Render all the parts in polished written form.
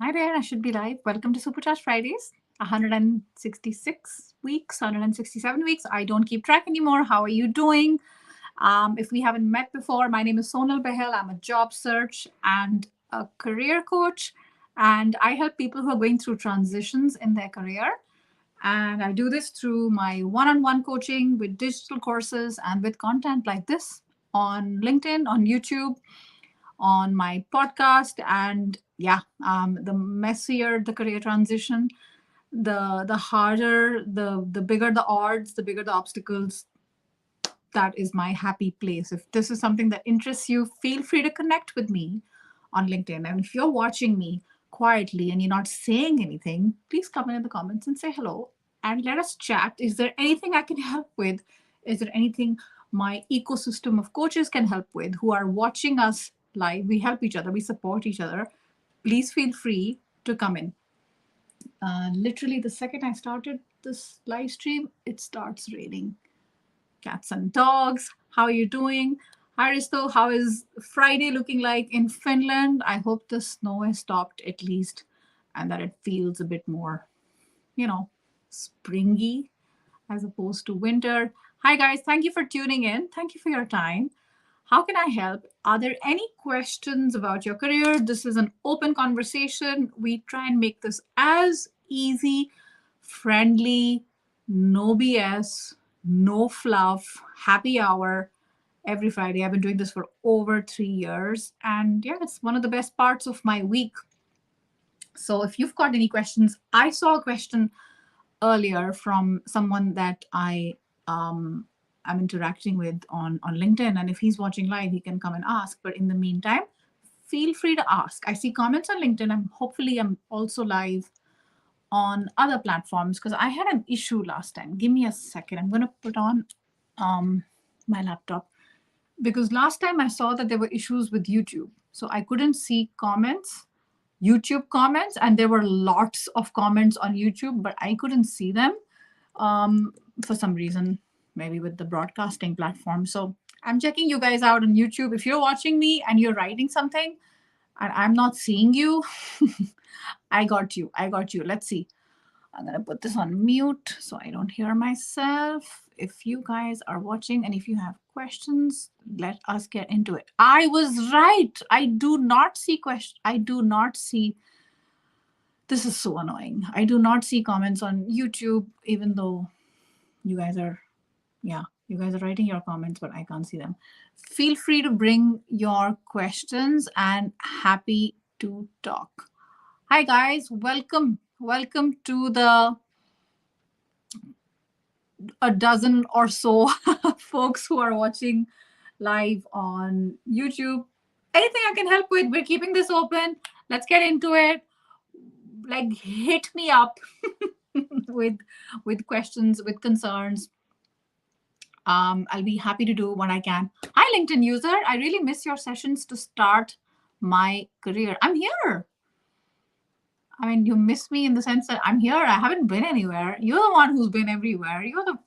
Hi there, I should be live. Welcome to Supercharged Fridays. 166 weeks, 167 weeks. I don't keep track anymore. How are you doing? If we haven't met before, my name is Sonal Behel. I'm a job search and a career coach, and I help people who are going through transitions in their career. And I do this through my one on one coaching with digital courses and with content like this on LinkedIn, on YouTube, on my podcast. And yeah, the messier the career transition, the harder, the bigger the odds, the bigger the obstacles. That is my happy place. If this is something that interests you, feel free to connect with me on LinkedIn. And if you're watching me quietly and you're not saying anything, please comment in the comments and say hello and let us chat. Is there anything I can help with? Is there anything my ecosystem of coaches can help with who are watching us live? We help each other, we support each other. Please feel free to come in. Literally, the second I started this live stream, it starts raining. Cats and dogs, how are you doing? Hi, Risto. How is Friday looking like in Finland? I hope the snow has stopped at least and that it feels a bit more, springy as opposed to winter. Hi, guys. Thank you for tuning in. Thank you for your time. How can I help? Are there any questions about your career? This is an open conversation. We try and make this as easy, friendly, no BS, no fluff, happy hour every Friday. I've been doing this for over 3 years. And yeah, it's one of the best parts of my week. So if you've got any questions, I saw a question earlier from someone that I'm interacting with on LinkedIn. And if he's watching live, he can come and ask. But in the meantime, feel free to ask. I see comments on LinkedIn. I'm also live on other platforms because I had an issue last time. Give me a second. I'm going to put on my laptop because last time I saw that there were issues with YouTube. So I couldn't see YouTube comments, and there were lots of comments on YouTube, but I couldn't see them for some reason, maybe with the broadcasting platform. So I'm checking you guys out on YouTube. If you're watching me and you're writing something and I'm not seeing you, I got you. Let's see. I'm going to put this on mute so I don't hear myself. If you guys are watching and if you have questions, let us get into it. I was right. I do not see questions. I do not see. This is so annoying. I do not see comments on YouTube, even though you guys are writing your comments, but I can't see them. Feel free to bring your questions and happy to talk. Hi, guys. Welcome to a dozen or so folks who are watching live on YouTube. Anything I can help with? We're keeping this open. Let's get into it. Like, hit me up with questions, with concerns. I'll be happy to do what I can. Hi, LinkedIn user. I really miss your sessions to start my career. I'm here. I mean, you miss me in the sense that I'm here. I haven't been anywhere. You're the one who's been everywhere. You're the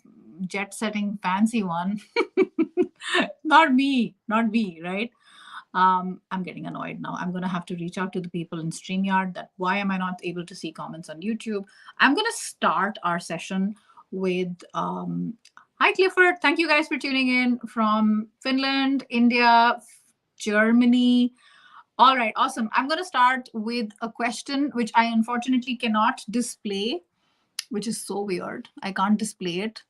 jet-setting fancy one. Not me, right? I'm getting annoyed now. I'm going to have to reach out to the people in StreamYard that why am I not able to see comments on YouTube? I'm going to start our session with, hi, Clifford. Thank you guys for tuning in from Finland, India, Germany. All right, awesome. I'm going to start with a question which I unfortunately cannot display, which is so weird. I can't display it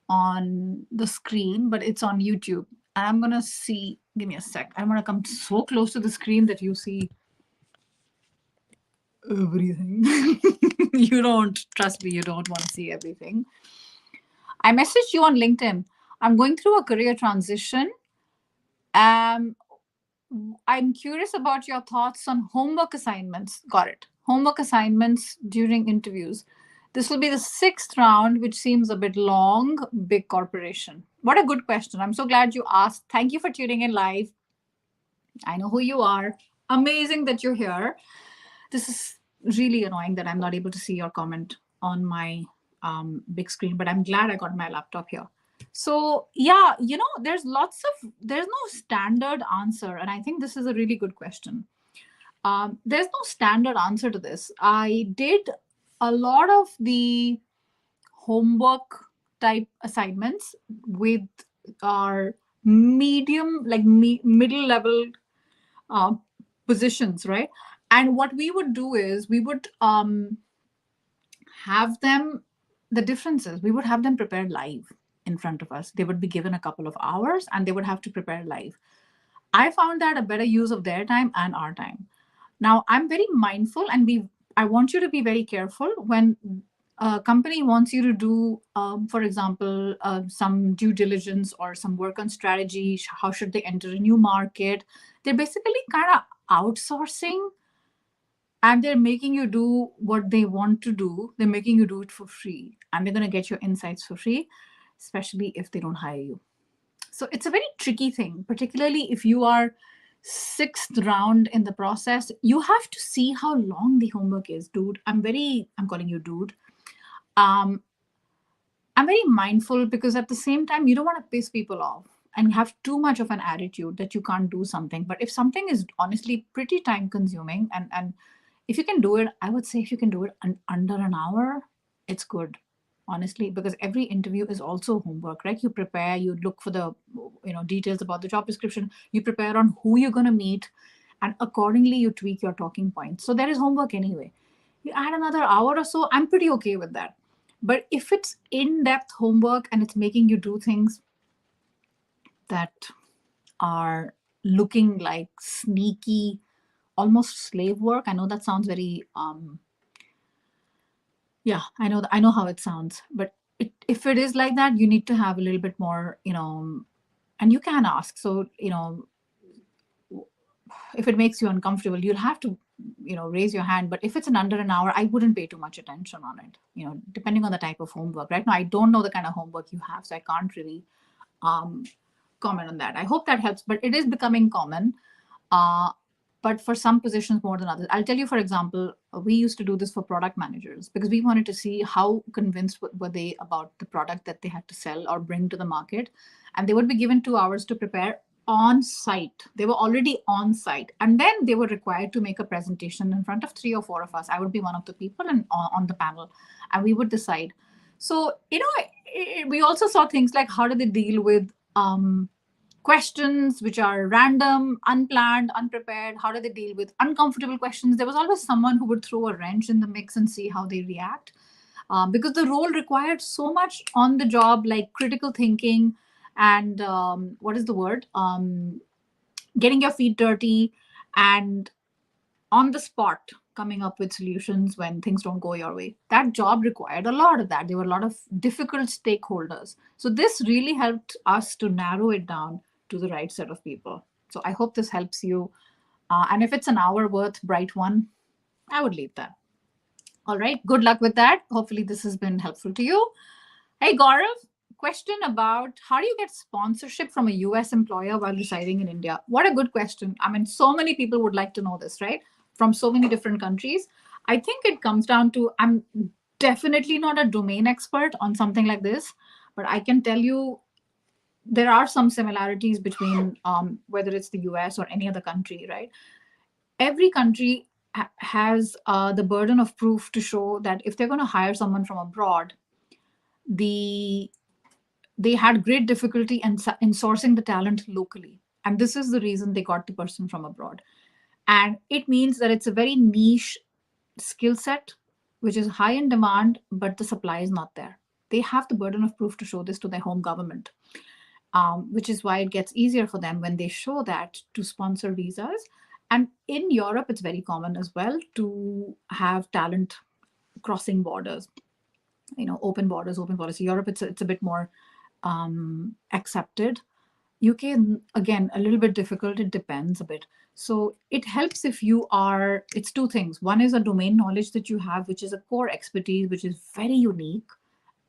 on the screen, but it's on YouTube. And I'm going to see, give me a sec. I'm going to come so close to the screen that you see everything. You don't, trust me, you don't want to see everything. I messaged you on LinkedIn. I'm going through a career transition. I'm curious about your thoughts on homework assignments. Got it. Homework assignments during interviews. This will be the 6th round, which seems a bit long. Big corporation. What a good question. I'm so glad you asked. Thank you for tuning in live. I know who you are. Amazing that you're here. This is really annoying that I'm not able to see your comment on my big screen, but I'm glad I got my laptop here. So yeah, there's no standard answer. And I think this is a really good question. There's no standard answer to this. I did a lot of the homework type assignments with our medium, like middle level uh, positions, right? And what we would do is we would have them, the differences, we would have them prepared live in front of us. They would be given a couple of hours and they would have to prepare live. I found that a better use of their time and our time. Now, I'm very mindful and I want you to be very careful when a company wants you to do, for example, some due diligence or some work on strategy. How should they enter a new market? They're basically kind of outsourcing and they're making you do what they want to do. They're making you do it for free and they're going to get your insights for free, especially if they don't hire you. So it's a very tricky thing, particularly if you are sixth round in the process. You have to see how long the homework is, dude. I'm calling you dude. Um, I'm very mindful because at the same time, you don't want to piss people off and have too much of an attitude that you can't do something. But if something is honestly pretty time consuming and if you can do it, I would say if you can do it under an hour, it's good, honestly, because every interview is also homework, right? You prepare, you look for the details about the job description, you prepare on who you're going to meet, and accordingly you tweak your talking points. So there is homework anyway. You add another hour or so, I'm pretty okay with that. But if it's in-depth homework and it's making you do things that are looking like sneaky, almost slave work, I know that sounds very yeah, I know how it sounds, but if it is like that, you need to have a little bit more, and you can ask. So, if it makes you uncomfortable, you'll have to, raise your hand. But if it's in under an hour, I wouldn't pay too much attention on it, depending on the type of homework. Right now, I don't know the kind of homework you have, so I can't really um, comment on that. I hope that helps, but it is becoming common. But for some positions more than others. I'll tell you, for example, we used to do this for product managers because we wanted to see how convinced were they about the product that they had to sell or bring to the market. And they would be given 2 hours to prepare on site. They were already on site. And then they were required to make a presentation in front of 3 or 4 of us. I would be one of the people and on the panel, and we would decide. So, we also saw things like how do they deal with questions which are random, unplanned, unprepared. How do they deal with uncomfortable questions? There was always someone who would throw a wrench in the mix and see how they react. Because the role required so much on the job, like critical thinking and what is the word? Getting your feet dirty and on the spot coming up with solutions when things don't go your way. That job required a lot of that. There were a lot of difficult stakeholders. So this really helped us to narrow it down to the right set of people. So I hope this helps you. And if it's an hour worth, bright one, I would leave that. All right. Good luck with that. Hopefully this has been helpful to you. Hey, Gaurav, question about how do you get sponsorship from a US employer while residing in India? What a good question. I mean, so many people would like to know this, right? From so many different countries. I think it comes down to, I'm definitely not a domain expert on something like this, but I can tell you there are some similarities between whether it's the US or any other country, right? Every country has the burden of proof to show that if they're going to hire someone from abroad, they had great difficulty in sourcing the talent locally. And this is the reason they got the person from abroad. And it means that it's a very niche skill set, which is high in demand, but the supply is not there. They have the burden of proof to show this to their home government, which is why it gets easier for them when they show that to sponsor visas. And in Europe, it's very common as well to have talent crossing borders, open borders, open policy. Europe, it's a bit more accepted. UK, again, a little bit difficult. It depends a bit. So it helps if you are, it's two things. One is a domain knowledge that you have, which is a core expertise, which is very unique,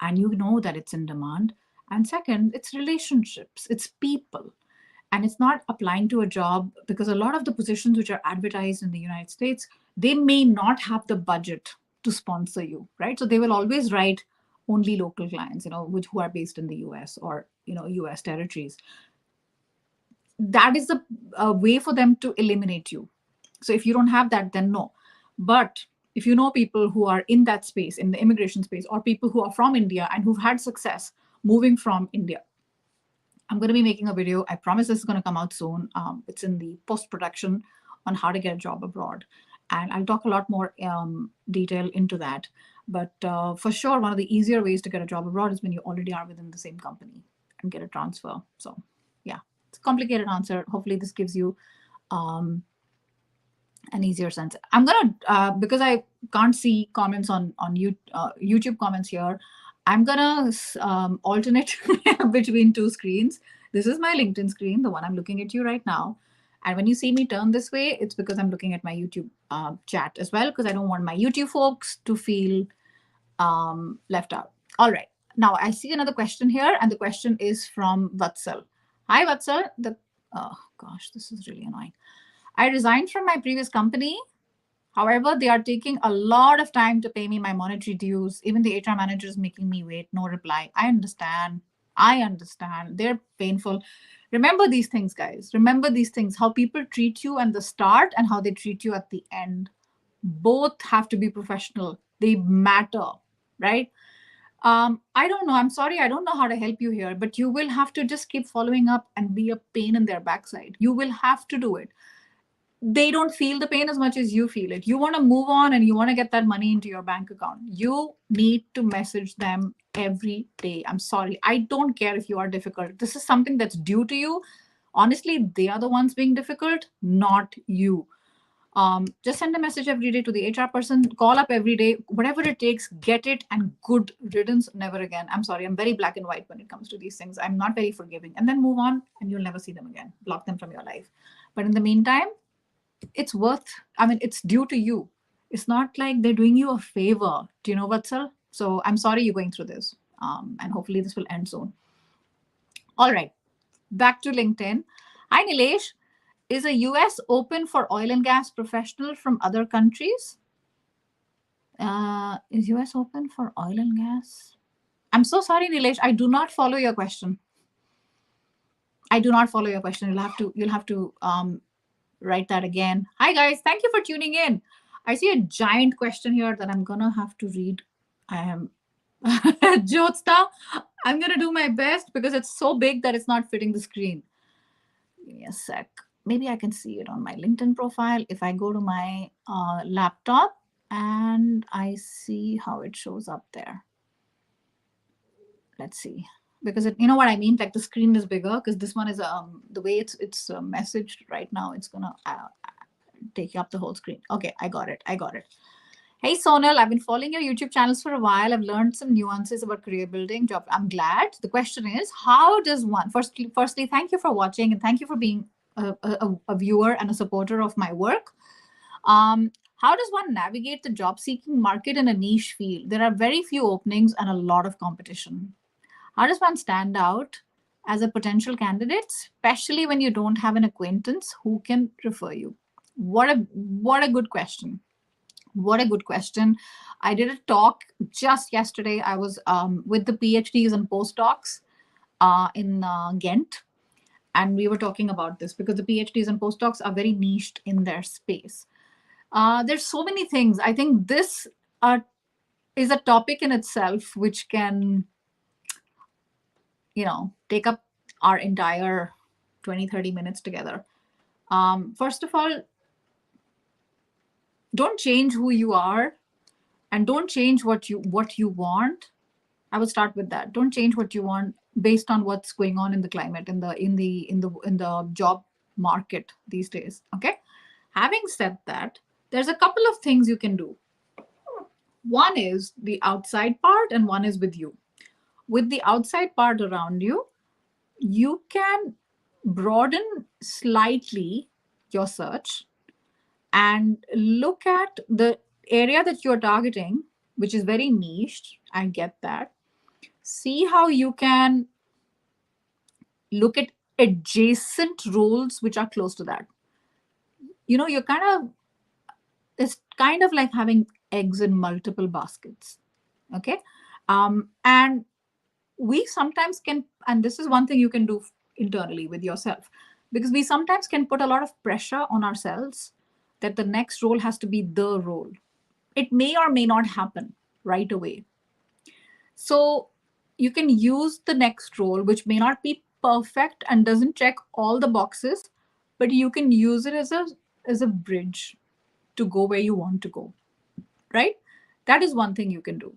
and you know that it's in demand. And second, it's relationships, it's people. And it's not applying to a job because a lot of the positions which are advertised in the United States, they may not have the budget to sponsor you, right? So they will always write only local clients, who are based in the US or, US territories. That is a way for them to eliminate you. So if you don't have that, then no. But if you know people who are in that space, in the immigration space, or people who are from India and who've had success moving from India, I'm going to be making a video. I promise this is going to come out soon. It's in the post production on how to get a job abroad. And I'll talk a lot more detail into that. But for sure, one of the easier ways to get a job abroad is when you already are within the same company and get a transfer. So, yeah, it's a complicated answer. Hopefully, this gives you an easier sense. I'm gonna because I can't see comments on YouTube comments here. I'm gonna alternate between two screens. This is my LinkedIn screen, the one I'm looking at you right now. And when you see me turn this way, it's because I'm looking at my YouTube chat as well, because I don't want my YouTube folks to feel left out. All right. Now I see another question here, and the question is from Vatsal. Hi, Vatsal. Oh gosh, this is really annoying. I resigned from my previous company. However, they are taking a lot of time to pay me my monetary dues. Even the HR manager is making me wait. No reply. I understand. I understand. They're painful. Remember these things, guys. Remember these things. How people treat you at the start and how they treat you at the end. Both have to be professional. They matter, right? I don't know. I'm sorry. I don't know how to help you here, but you will have to just keep following up and be a pain in their backside. You will have to do it. They don't feel the pain as much as you feel it. You want to move on and you want to get that money into your bank account. You need to message them every day. I'm sorry. I don't care if you are difficult. This is something that's due to you. Honestly, they are the ones being difficult, not you. Just send a message every day to the HR person, call up every day, whatever it takes, get it, and good riddance, never again. I'm sorry, I'm very black and white when it comes to these things. I'm not very forgiving. And then move on and you'll never see them again. Block them from your life. But in the meantime, it's it's due to you. It's not like they're doing you a favor. Do you know, Vatsal? So I'm sorry you're going through this. And hopefully this will end soon. All right, back to LinkedIn. Hi, Nilesh. Is a US open for oil and gas professional from other countries? Is US open for oil and gas? I'm so sorry, Nilesh. I do not follow your question. I do not follow your question. You'll have to write that again. Hi, guys. Thank you for tuning in. I see a giant question here that I'm going to have to read. I am Jyotsna. I'm going to do my best because it's so big that it's not fitting the screen. Give me a sec. Maybe I can see it on my LinkedIn profile. If I go to my laptop and I see how it shows up there. Let's see. Because you know what I mean? Like the screen is bigger because this one is the way it's messaged right now. It's gonna take up the whole screen. Okay, I got it. Hey Sonal, I've been following your YouTube channels for a while. I've learned some nuances about career building. Job. I'm glad. The question is, how does one? Firstly, thank you for watching and thank you for being a viewer and a supporter of my work. How does one navigate the job seeking market in a niche field? There are very few openings and a lot of competition. How does one stand out as a potential candidate, especially when you don't have an acquaintance who can refer you? What a good question. What a good question. I did a talk just yesterday. I was with the PhDs and postdocs in Ghent. And we were talking about this because the PhDs and postdocs are very niched in their space. There's so many things. I think this is a topic in itself which can take up our entire 20-30 minutes together. First of all, don't change who you are and don't change what you want. I would start with that. Don't change what you want based on what's going on in the climate, in the job market these days. Okay. Having said that, there's a couple of things you can do. One is the outside part and one is with you. With the outside part around you, you can broaden slightly your search and look at the area that you're targeting, which is very niche. I get that. See how you can look at adjacent roles which are close to that. It's kind of like having eggs in multiple baskets. Okay. And we sometimes can, and this is one thing you can do internally with yourself, because we sometimes can put a lot of pressure on ourselves that the next role has to be the role. It may or may not happen right away. So you can use the next role, which may not be perfect and doesn't check all the boxes, but you can use it as a bridge to go where you want to go, right? That is one thing you can do.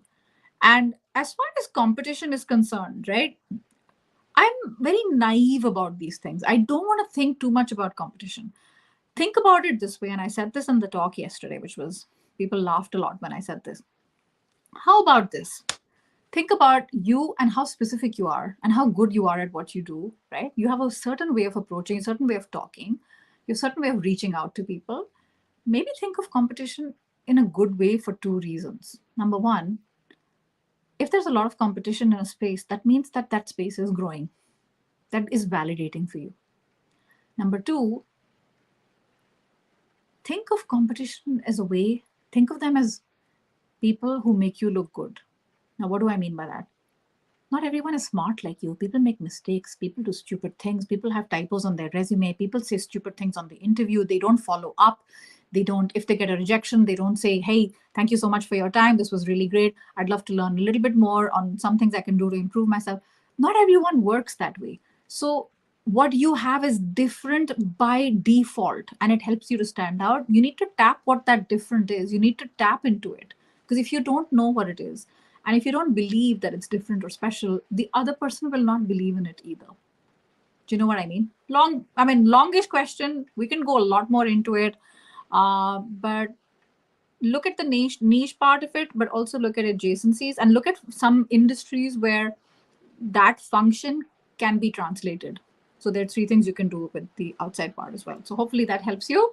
And as far as competition is concerned, right? I'm very naive about these things. I don't want to think too much about competition. Think about it this way, and I said this in the talk yesterday, which was people laughed a lot when I said this. How about this? Think about you and how specific you are and how good you are at what you do, right? You have a certain way of approaching, a certain way of talking, a certain way of reaching out to people. Maybe think of competition in a good way for two reasons. Number one, if there's a lot of competition in a space, that means that that space is growing. That is validating for you. Number two, think of competition as a way, think of them as people who make you look good. Now, what do I mean by that? Not everyone is smart like you. People make mistakes. People do stupid things. People have typos on their resume. People say stupid things on the interview. They don't follow up. They don't, if they get a rejection, they don't say, hey, thank you so much for your time. This was really great. I'd love to learn a little bit more on some things I can do to improve myself. Not everyone works that way. So what you have is different by default, and it helps you to stand out. You need to tap what that different is. You need to tap into it. Because if you don't know what it is, and if you don't believe that it's different or special, the other person will not believe in it either. Do you know what I mean? Longish question. We can go a lot more into it. But look at the niche part of it, but also look at adjacencies and look at some industries where that function can be translated. So there are three things you can do with the outside part as well. So hopefully that helps you.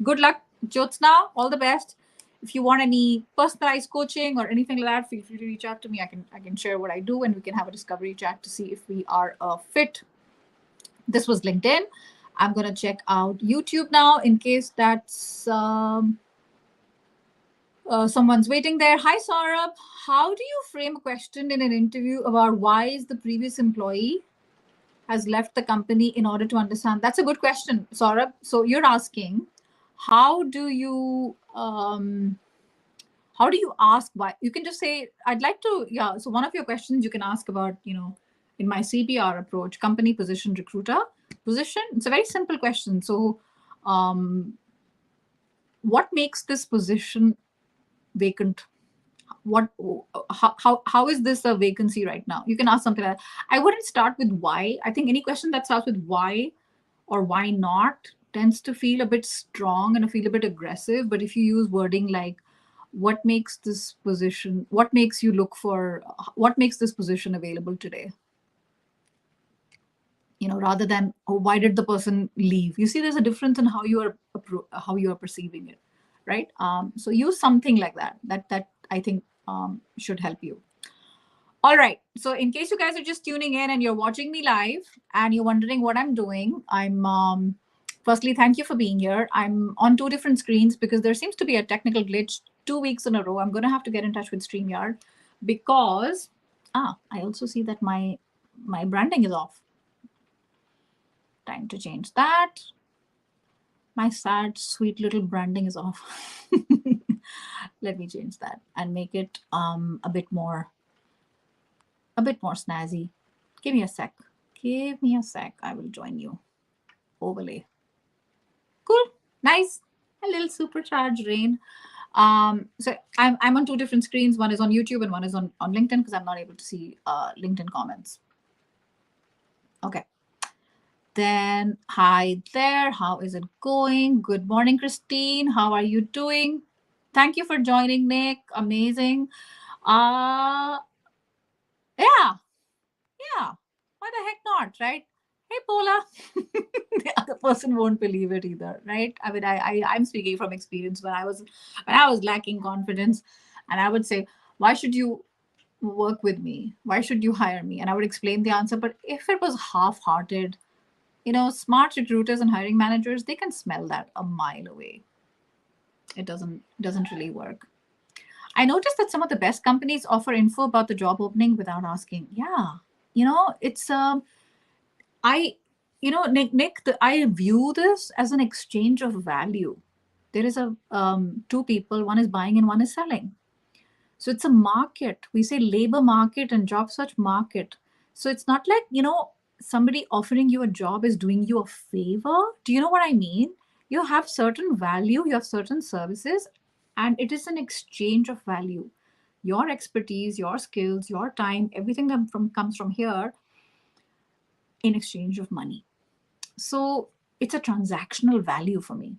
Good luck, Jyotsna. All the best. If you want any personalized coaching or anything like that, feel free to reach out to me. I can share what I do, and we can have a discovery chat to see if we are a fit. This was LinkedIn. I'm gonna check out YouTube now in case that's someone's waiting there. Hi, Saurabh. How do you frame a question in an interview about why is the previous employee has left the company in order to understand? That's a good question, Saurabh. So you're asking, how do you ask why? You can just say, I'd like to, yeah. So one of your questions you can ask about, in my CPR approach, company position, recruiter position. It's a very simple question. So what makes this position vacant? How is this a vacancy right now? You can ask something like that. I wouldn't start with why. I think any question that starts with why or why not tends to feel a bit strong and feel a bit aggressive. But if you use wording like, what makes this position, what makes this position available today? Rather than, oh, why did the person leave? You see, there's a difference in how you are perceiving it, right? So use something like that. That I think should help you. All right. So in case you guys are just tuning in and you're watching me live and you're wondering what I'm doing, I'm firstly, thank you for being here. I'm on two different screens because there seems to be a technical glitch 2 weeks in a row. I'm going to have to get in touch with StreamYard because I also see that my branding is off. Time to change that. My sad, sweet little branding is off. Let me change that and make it a bit more snazzy. Give me a sec. I will join you. Overlay. Cool. Nice. A little supercharged rain. So I'm on two different screens. One is on YouTube and one is on LinkedIn because I'm not able to see LinkedIn comments. Okay. Then, hi there. How is it going? Good morning, Christine. How are you doing? Thank you for joining, Nick. Amazing. Yeah. Why the heck not, right? Hey, Paula. The other person won't believe it either, right? I mean, I'm speaking from experience when I was lacking confidence, and I would say, why should you work with me? Why should you hire me? And I would explain the answer. But if it was half-hearted, smart recruiters and hiring managers, they can smell that a mile away. It doesn't really work. I noticed that some of the best companies offer info about the job opening without asking. Yeah, it's Nick, I view this as an exchange of value. There is a two people, one is buying and one is selling. So it's a market. We say labor market and job search market. So it's not like, somebody offering you a job is doing you a favor. Do you know what I mean? You have certain value, you have certain services, and it is an exchange of value. Your expertise, your skills, your time, everything that comes from here in exchange of money. So it's a transactional value for me.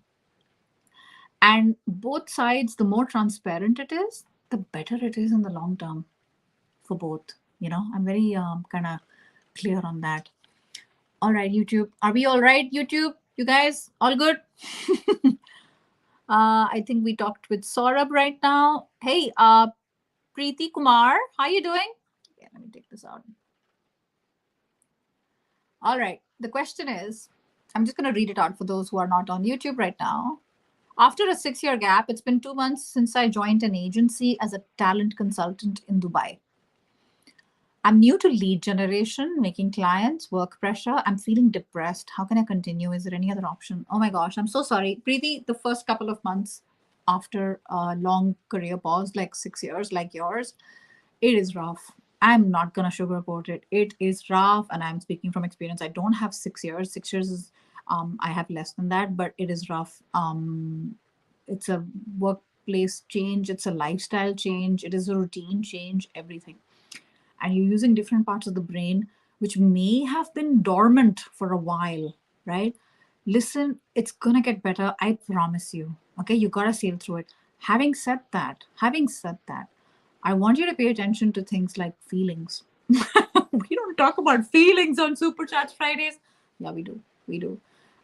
And both sides, the more transparent it is, the better it is in the long term for both. I'm very kind of clear on that. All right, YouTube. Are we all right, YouTube? You guys, all good? I think we talked with Saurabh right now. Hey, Preeti Kumar, how you doing? Yeah, let me take this out. All right. The question is, I'm just going to read it out for those who are not on YouTube right now. After a 6-year gap, it's been 2 months since I joined an agency as a talent consultant in Dubai. I'm new to lead generation, making clients, work pressure. I'm feeling depressed. How can I continue? Is there any other option? Oh my gosh, I'm so sorry. Preeti, the first couple of months after a long career pause, like 6 years, like yours, it is rough. I'm not going to sugarcoat it. It is rough. And I'm speaking from experience. I don't have 6 years. 6 years is, I have less than that, but it is rough. It's a workplace change. It's a lifestyle change. It is a routine change, everything. And you're using different parts of the brain which may have been dormant for a while, right? Listen, it's gonna get better, I promise you. Okay, you gotta sail through it. Having said that, I want you to pay attention to things like feelings. We don't talk about feelings on Supercharged Fridays. Yeah, we do,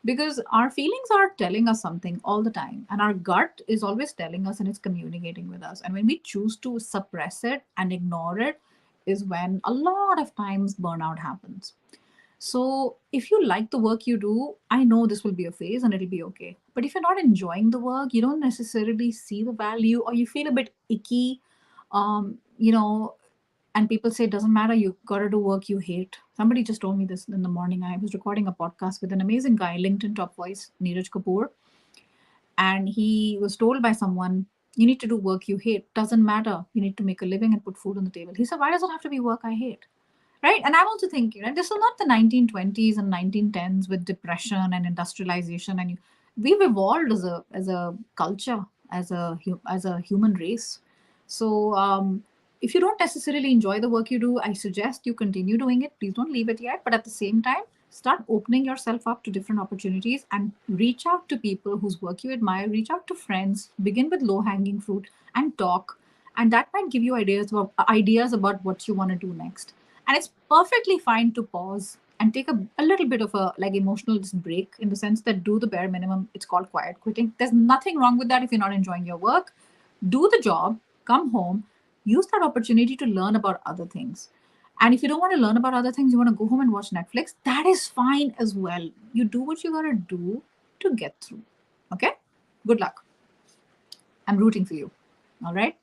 because our feelings are telling us something all the time, and our gut is always telling us and it's communicating with us. And when we choose to suppress it and ignore it, is when a lot of times burnout happens. So if you like the work you do, I know this will be a phase and it'll be okay. But if you're not enjoying the work, you don't necessarily see the value, or you feel a bit icky, um, you know, and people say it doesn't matter, you gotta do work you hate. Somebody just told me this in the morning. I was recording a podcast with an amazing guy, LinkedIn top voice, Neeraj Kapoor, and he was told by someone, you need to do work you hate. Doesn't matter. You need to make a living and put food on the table. He said, why does it have to be work I hate? Right? And I'm also thinking, right, this is not the 1920s and 1910s with depression and industrialization. And we've evolved as a culture, as a human race. So if you don't necessarily enjoy the work you do, I suggest you continue doing it. Please don't leave it yet. But at the same time, start opening yourself up to different opportunities and reach out to people whose work you admire. Reach out to friends. Begin with low hanging fruit and talk. And that might give you ideas about what you want to do next. And it's perfectly fine to pause and take a little bit of a like emotional break, in the sense that do the bare minimum. It's called quiet quitting. There's nothing wrong with that. If you're not enjoying your work, do the job, come home, use that opportunity to learn about other things. And if you don't want to learn about other things, you want to go home and watch Netflix, that is fine as well. You do what you got to do to get through. Okay? Good luck. I'm rooting for you. All right?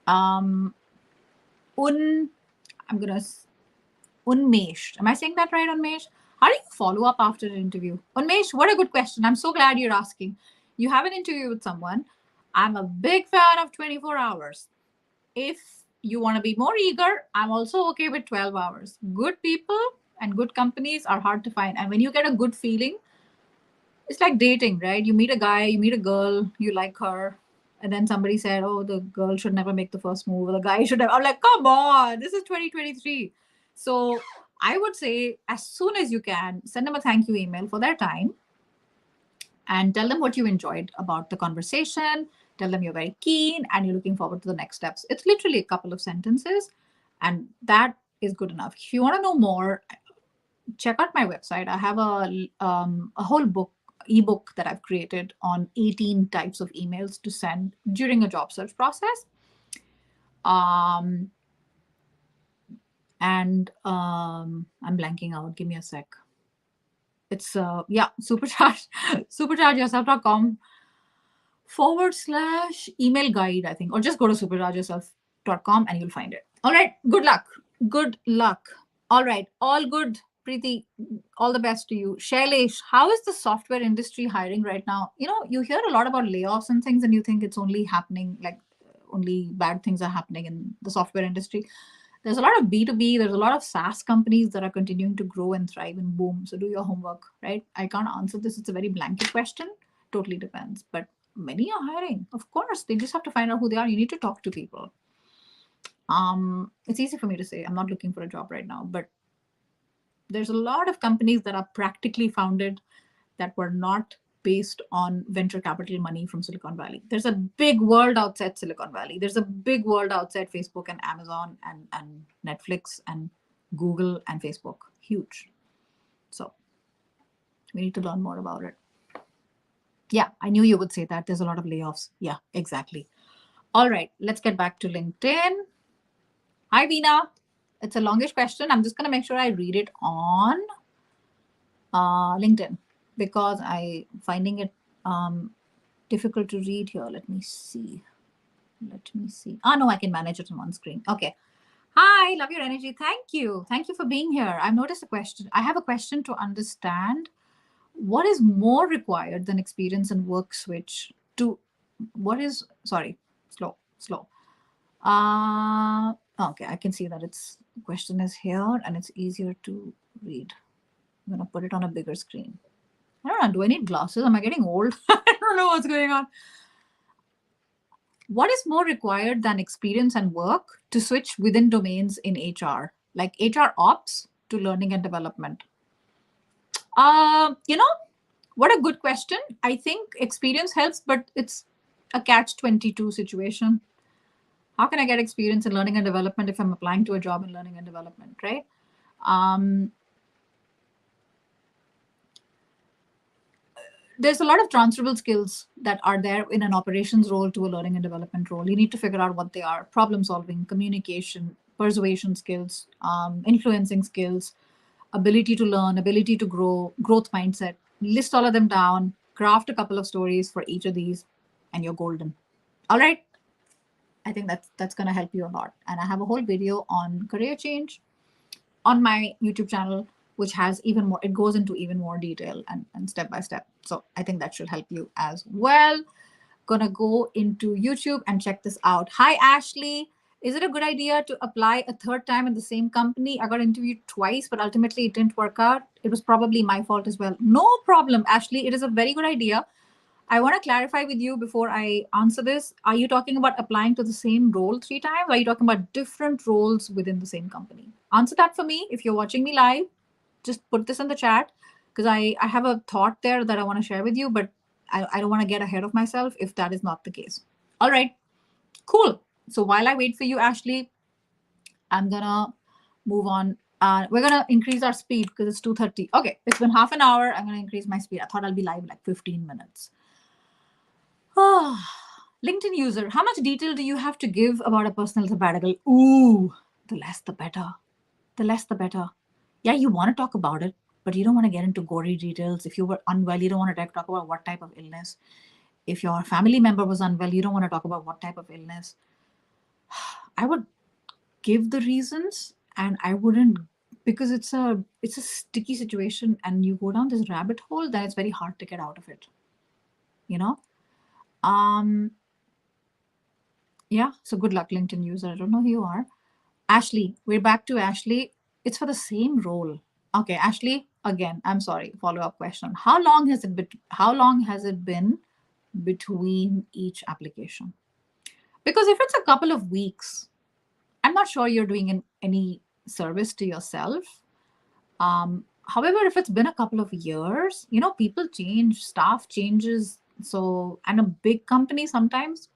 Um, un, I'm going to, Unmesh. Am I saying that right, Unmesh? How do you follow up after an interview? Unmesh, what a good question. I'm so glad you're asking. You have an interview with someone. I'm a big fan of 24 hours. If you want to be more eager, I'm also okay with 12 hours. Good people and good companies are hard to find. And when you get a good feeling, it's like dating, right? You meet a guy, you meet a girl, you like her, and then somebody said, oh, the girl should never make the first move, or the guy should have. I'm like, come on, this is 2023. So I would say, as soon as you can, send them a thank you email for their time and tell them what you enjoyed about the conversation. Tell them you're very keen and you're looking forward to the next steps. It's literally a couple of sentences, and that is good enough. If you want to know more, check out my website. I have a whole ebook that I've created on 18 types of emails to send during a job search process. I'm blanking out. Give me a sec. It's superchargeyourself.com/email guide, I think, or just go to superchargeyourself.com and you'll find it. All right. Good luck. Good luck. All right. All good. Preeti, all the best to you. Shailesh, how is the software industry hiring right now? You hear a lot about layoffs and things, and you think it's only happening, like only bad things are happening in the software industry. There's a lot of B2B, there's a lot of SaaS companies that are continuing to grow and thrive and boom. So do your homework, right? I can't answer this. It's a very blanket question. Totally depends. But many are hiring. Of course, they just have to find out who they are. You need to talk to people. It's easy for me to say I'm not looking for a job right now, but there's a lot of companies that are practically founded that were not based on venture capital money from Silicon Valley. There's a big world outside Silicon Valley. There's a big world outside Facebook and Amazon and Netflix and Google and Facebook. Huge. So we need to learn more about it. Yeah, I knew you would say that. There's a lot of layoffs. Yeah, exactly. All right, let's get back to LinkedIn. Hi, Veena. It's a longish question. I'm just going to make sure I read it on LinkedIn because I'm finding it difficult to read here. Let me see. Oh, no, I can manage it on one screen. Okay. Hi, love your energy. Thank you. Thank you for being here. I've noticed a question. I have a question to understand what is more required than experience and work switch to what is, sorry, slow. Okay, I can see that its question is here and it's easier to read. I'm going to put it on a bigger screen. I don't know. Do I need glasses? Am I getting old? I don't know what's going on. What is more required than experience and work to switch within domains in HR, like HR ops to learning and development? What a good question. I think experience helps, but it's a catch-22 situation. How can I get experience in learning and development if I'm applying to a job in learning and development, right? There's a lot of transferable skills that are there in an operations role to a learning and development role. You need to figure out what they are: problem solving, communication, persuasion skills, influencing skills, ability to learn, ability to grow, growth mindset. List all of them down, craft a couple of stories for each of these, and you're golden. All right. I think that's going to help you a lot. And I have a whole video on career change on my YouTube channel, which has even more, it goes into even more detail and step by step. So I think that should help you as well. Gonna go into YouTube and check this out. Hi, Ashley. Is it a good idea to apply a third time in the same company? I got interviewed twice, but ultimately it didn't work out. It was probably my fault as well. No problem, Ashley. It is a very good idea. I want to clarify with you before I answer this. Are you talking about applying to the same role 3 times? Or are you talking about different roles within the same company? Answer that for me. If you're watching me live, just put this in the chat because I have a thought there that I want to share with you, but I don't want to get ahead of myself if that is not the case. All right, cool. So while I wait for you, Ashley, I'm going to move on. We're going to increase our speed because it's 2:30. Okay, it's been half an hour. I'm going to increase my speed. I thought I'll be live like 15 minutes. Oh, LinkedIn user, how much detail do you have to give about a personal sabbatical? Ooh, the less the better. The less the better. Yeah, you want to talk about it, but you don't want to get into gory details. If you were unwell, you don't want to talk about what type of illness. If your family member was unwell, you don't want to talk about what type of illness. I would give the reasons, and I wouldn't, because it's a sticky situation and you go down this rabbit hole, then it's very hard to get out of it. Yeah, so good luck, LinkedIn user. I don't know who you are. Ashley, we're back to Ashley. It's for the same role. Okay, Ashley, again, I'm sorry, follow-up question. How long has it been between each application? Because if it's a couple of weeks, I'm not sure you're doing any service to yourself. However, if it's been a couple of years, people change, staff changes. So, and a big company sometimes,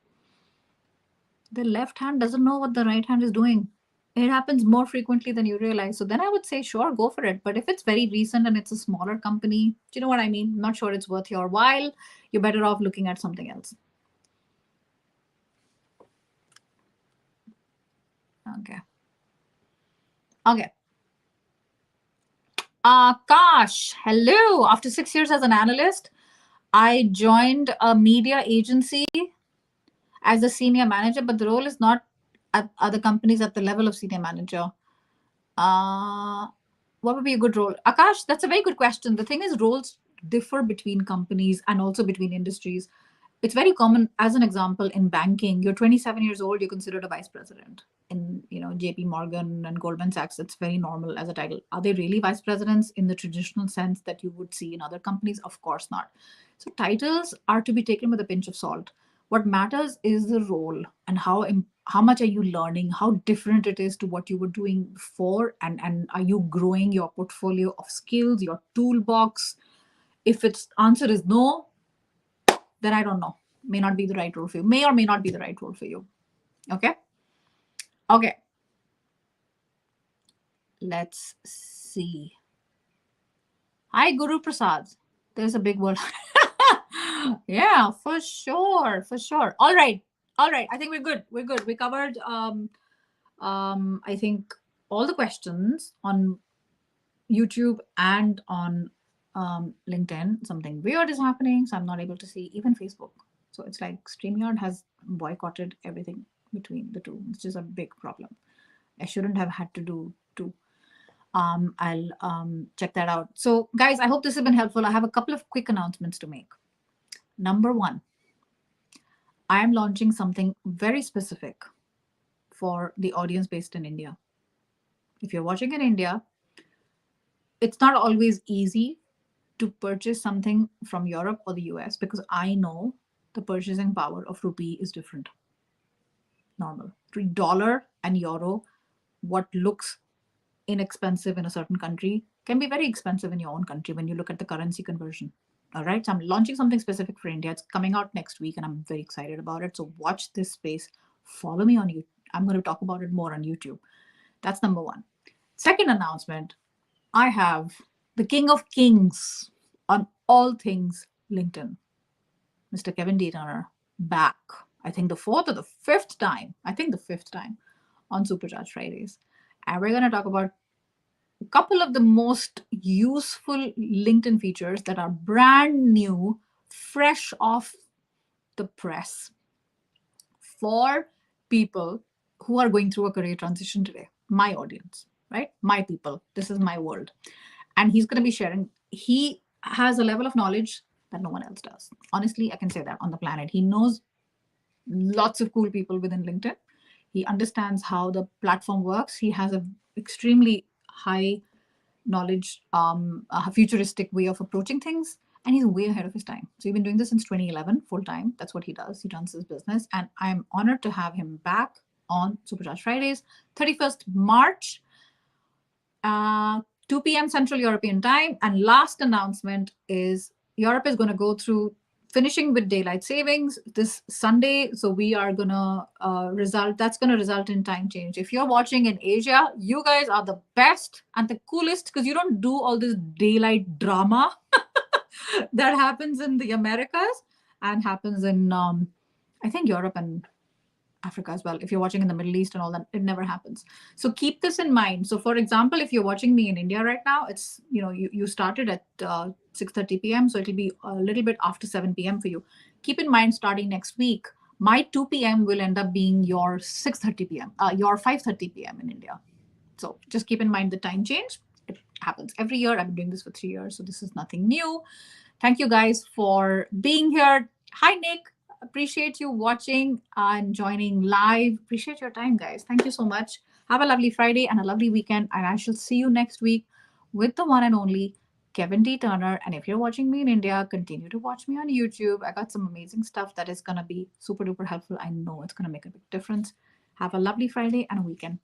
the left hand doesn't know what the right hand is doing. It happens more frequently than you realize. So then I would say, sure, go for it. But if it's very recent and it's a smaller company, do you know what I mean? I'm not sure it's worth your while. You're better off looking at something else. Okay. Akash, hello. After 6 years as an analyst, I joined a media agency as a senior manager, but the role is not at other companies at the level of senior manager. What would be a good role? Akash, that's a very good question. The thing is, roles differ between companies and also between industries. It's very common. As an example, in banking, you're 27 years old, you're considered a vice president. In JP Morgan and Goldman Sachs, it's very normal as a title. Are they really vice presidents in the traditional sense that you would see in other companies? Of course not. So titles are to be taken with a pinch of salt. What matters is the role and how much are you learning, how different it is to what you were doing before, and are you growing your portfolio of skills, your toolbox. If its answer is no, then I don't know. May not be the right role for you. May or may not be the right role for you. Okay. Okay. Let's see. Hi, Guru Prasad. There's a big word. Yeah, for sure. For sure. All right. All right. I think we're good. We're good. We covered I think all the questions on YouTube and on LinkedIn. Something weird is happening, so I'm not able to see even Facebook. So it's like StreamYard has boycotted everything between the two, which is a big problem. I shouldn't have had to do two. I'll check that out. So, guys, I hope this has been helpful. I have a couple of quick announcements to make. Number one, I am launching something very specific for the audience based in India. If you're watching in India, it's not always easy to purchase something from Europe or the US because I know the purchasing power of rupee is different. Normal. Dollar and euro, what looks inexpensive in a certain country can be very expensive in your own country when you look at the currency conversion. All right. So I'm launching something specific for India. It's coming out next week and I'm very excited about it. So watch this space. Follow me on YouTube. I'm going to talk about it more on YouTube. That's number one. Second announcement, I have the King of Kings on all things LinkedIn, Mr. Kevin D. Turner, back. I think the fourth or the fifth time. I think the fifth time on Supercharged Fridays. And we're going to talk about a couple of the most useful LinkedIn features that are brand new, fresh off the press for people who are going through a career transition today. My audience, right? My people. This is my world. And he's going to be sharing. He has a level of knowledge that no one else does. Honestly, I can say that on the planet. He knows lots of cool people within LinkedIn. He understands how the platform works. He has an extremely high knowledge, a futuristic way of approaching things, and he's way ahead of his time. So he's been doing this since 2011, full time. That's what he does. He runs his business, and I'm honored to have him back on Supercharged Fridays, 31st March, 2 p.m. Central European time. And last announcement is Europe is going to go through finishing with daylight savings this Sunday. So we are going to that's going to result in time change. If you're watching in Asia, you guys are the best and the coolest because you don't do all this daylight drama that happens in the Americas and happens in, I think, Europe and Africa as well. If you're watching in the Middle East and all that, it never happens. So keep this in mind. So for example, if you're watching me in India right now, it's, you started at 6:30 p.m. So it'll be a little bit after 7 p.m. for you. Keep in mind, starting next week, my 2 p.m. will end up being your 6:30 p.m., your 5:30 p.m. in India. So just keep in mind the time change. It happens every year. I've been doing this for 3 years, so this is nothing new. Thank you guys for being here. Hi, Nick. Appreciate you watching and joining live. Appreciate your time, guys. Thank you so much. Have a lovely Friday and a lovely weekend. And I shall see you next week with the one and only Kevin D. Turner. And if you're watching me in India, continue to watch me on YouTube. I got some amazing stuff that is going to be super duper helpful. I know it's going to make a big difference. Have a lovely Friday and a weekend.